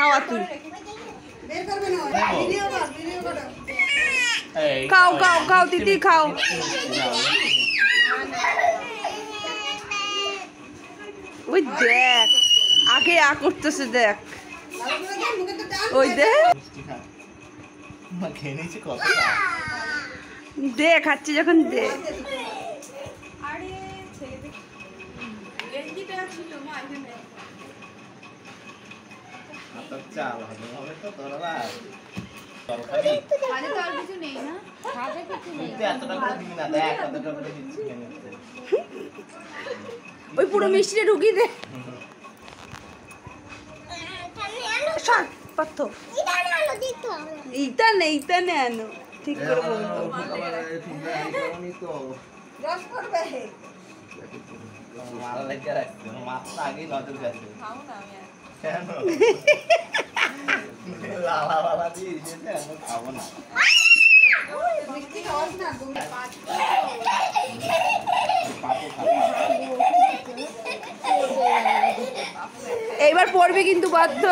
খাওয়া তুই খাও খাও খাও দিদি খাও ওই দেখ আগে করতেছে দেখ ওই দেখ দে খাচ্ছি যখন দে ওই পুরো মিষ্টিটা ঢুকিয়ে দে ইটা নে আনো ঠিক করে বলবো এইবার পড়বে কিন্তু বাধ্য